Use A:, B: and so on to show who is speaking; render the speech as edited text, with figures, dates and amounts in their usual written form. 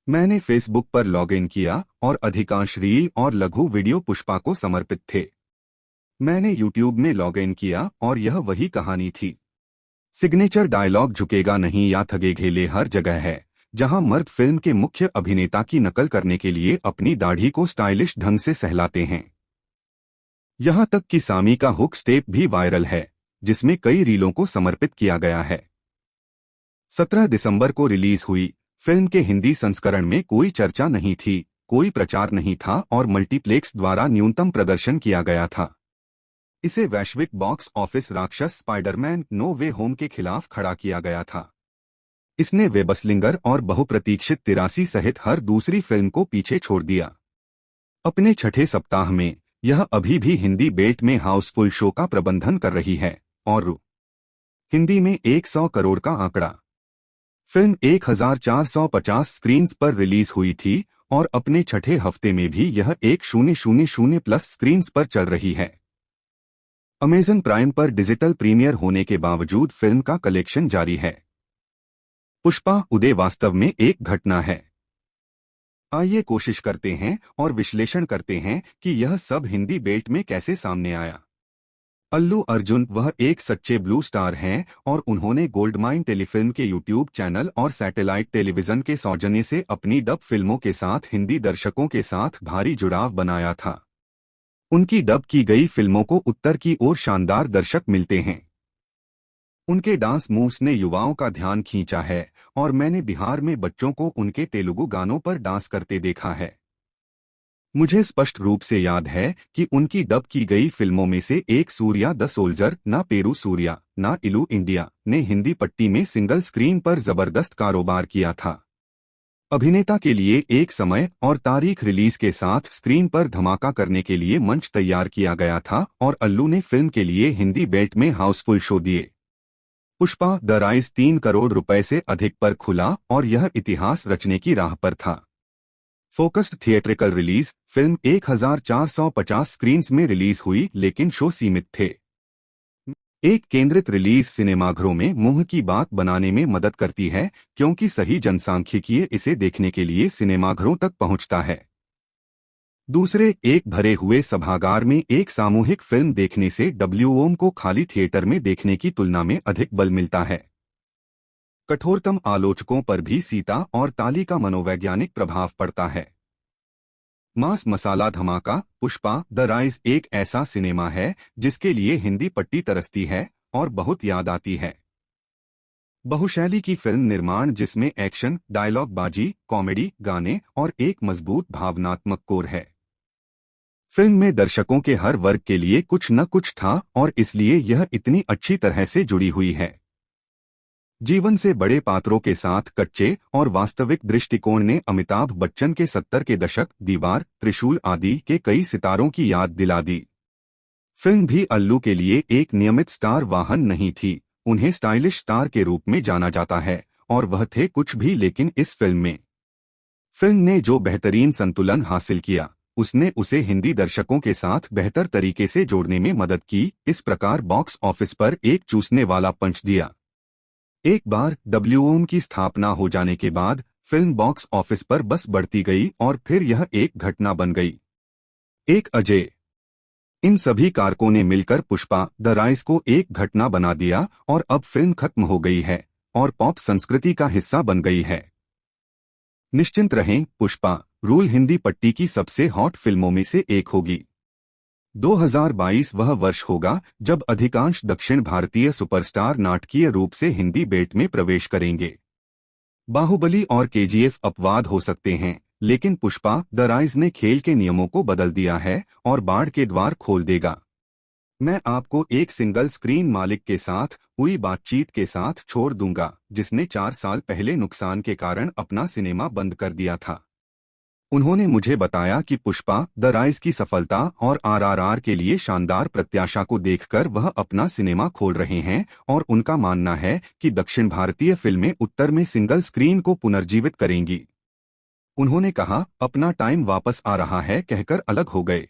A: मैंने फेसबुक पर लॉगिन किया और अधिकांश रील और लघु वीडियो पुष्पा को समर्पित थे। मैंने यूट्यूब में लॉगिन किया और यह वही कहानी थी। सिग्नेचर डायलॉग झुकेगा नहीं या थगेघेले हर जगह है, जहां मर्द फिल्म के मुख्य अभिनेता की नकल करने के लिए अपनी दाढ़ी को स्टाइलिश ढंग से सहलाते हैं। यहां तक कि सामी का हुक स्टेप भी वायरल है, जिसमें कई रीलों को समर्पित किया गया है। 17 दिसंबर को रिलीज हुई फिल्म के हिंदी संस्करण में कोई चर्चा नहीं थी, कोई प्रचार नहीं था और मल्टीप्लेक्स द्वारा न्यूनतम प्रदर्शन किया गया था। इसे वैश्विक बॉक्स ऑफिस राक्षस स्पाइडरमैन नो वे होम के खिलाफ खड़ा किया गया था। इसने वेबस्लिंगर और बहुप्रतीक्षित 83 सहित हर दूसरी फिल्म को पीछे छोड़ दिया। अपने छठे सप्ताह में यह अभी भी हिंदी बेल्ट में हाउसफुल शो का प्रबंधन कर रही है और हिंदी में 100 करोड़ का आंकड़ा। फिल्म 1450 स्क्रीन्स पर रिलीज हुई थी और अपने छठे हफ्ते में भी यह 1000 प्लस स्क्रीन्स पर चल रही है। अमेजन प्राइम पर डिजिटल प्रीमियर होने के बावजूद फिल्म का कलेक्शन जारी है। पुष्पा उदय वास्तव में एक घटना है। आइए कोशिश करते हैं और विश्लेषण करते हैं कि यह सब हिंदी बेल्ट में कैसे सामने आया। अल्लू अर्जुन वह एक सच्चे ब्लू स्टार हैं और उन्होंने गोल्डमाइन टेलीफिल्म के यूट्यूब चैनल और सैटेलाइट टेलीविजन के सौजन्य से अपनी डब फिल्मों के साथ हिंदी दर्शकों के साथ भारी जुड़ाव बनाया था। उनकी डब की गई फिल्मों को उत्तर की ओर शानदार दर्शक मिलते हैं। उनके डांस मूव्स ने युवाओं का ध्यान खींचा है और मैंने बिहार में बच्चों को उनके तेलुगु गानों पर डांस करते देखा है। मुझे स्पष्ट रूप से याद है कि उनकी डब की गई फिल्मों में से एक सूर्या द सोल्जर, ना पेरू सूर्या, ना इलू इंडिया ने हिंदी पट्टी में सिंगल स्क्रीन पर जबरदस्त कारोबार किया था। अभिनेता के लिए एक समय और तारीख रिलीज के साथ स्क्रीन पर धमाका करने के लिए मंच तैयार किया गया था और अल्लू ने फिल्म के लिए हिंदी बेल्ट में हाउसफुल शो दिए। पुष्पा द राइज 3 करोड़ रुपए से अधिक पर खुला और यह इतिहास रचने की राह पर था। Focused theatrical release film 1450 screens में रिलीज हुई, लेकिन शो सीमित थे। एक केंद्रित रिलीज सिनेमाघरों में मुंह की बात बनाने में मदद करती है, क्योंकि सही जनसांख्यिकीय इसे देखने के लिए सिनेमाघरों तक पहुंचता है। दूसरे, एक भरे हुए सभागार में एक सामूहिक फिल्म देखने से डब्ल्यूओम को खाली थिएटर में देखने की तुलना में अधिक बल मिलता है। कठोरतम आलोचकों पर भी सीता और ताली का मनोवैज्ञानिक प्रभाव पड़ता है। मास मसाला धमाका पुष्पा द राइज एक ऐसा सिनेमा है जिसके लिए हिंदी पट्टी तरसती है और बहुत याद आती है। बहुशैली की फिल्म निर्माण जिसमें एक्शन, डायलॉगबाजी, कॉमेडी, गाने और एक मजबूत भावनात्मक कोर है। फिल्म में दर्शकों के हर वर्ग के लिए कुछ न कुछ था और इसलिए यह इतनी अच्छी तरह से जुड़ी हुई है। जीवन से बड़े पात्रों के साथ कच्चे और वास्तविक दृष्टिकोण ने अमिताभ बच्चन के 70 के दशक, दीवार, त्रिशूल आदि के कई सितारों की याद दिला दी। फिल्म भी अल्लू के लिए एक नियमित स्टार वाहन नहीं थी, उन्हें स्टाइलिश स्टार के रूप में जाना जाता है और वह थे कुछ भी, लेकिन इस फिल्म ने जो बेहतरीन संतुलन हासिल किया, उसने उसे हिंदी दर्शकों के साथ बेहतर तरीके से जोड़ने में मदद की, इस प्रकार बॉक्स ऑफिस पर एक चूसने वाला पंच दिया। एक बार डब्ल्यूओम की स्थापना हो जाने के बाद फिल्म बॉक्स ऑफिस पर बस बढ़ती गई और फिर यह एक घटना बन गई। एक अजय। इन सभी कारकों ने मिलकर पुष्पा द राइज को एक घटना बना दिया और अब फिल्म खत्म हो गई है और पॉप संस्कृति का हिस्सा बन गई है। निश्चिंत रहें, पुष्पा रूल हिंदी पट्टी की सबसे हॉट फिल्मों में से एक होगी। 2022 वह वर्ष होगा जब अधिकांश दक्षिण भारतीय सुपरस्टार नाटकीय रूप से हिंदी बेल्ट में प्रवेश करेंगे। बाहुबली और केजीएफ अपवाद हो सकते हैं, लेकिन पुष्पा द राइज ने खेल के नियमों को बदल दिया है और बाढ़ के द्वार खोल देगा। मैं आपको एक सिंगल स्क्रीन मालिक के साथ हुई बातचीत के साथ छोड़ दूंगा, जिसने 4 साल पहले नुकसान के कारण अपना सिनेमा बंद कर दिया था। उन्होंने मुझे बताया कि पुष्पा द राइज की सफलता और आरआरआर के लिए शानदार प्रत्याशा को देखकर वह अपना सिनेमा खोल रहे हैं और उनका मानना है कि दक्षिण भारतीय फिल्में उत्तर में सिंगल स्क्रीन को पुनर्जीवित करेंगी। उन्होंने कहा, अपना टाइम वापस आ रहा है कहकर अलग हो गए।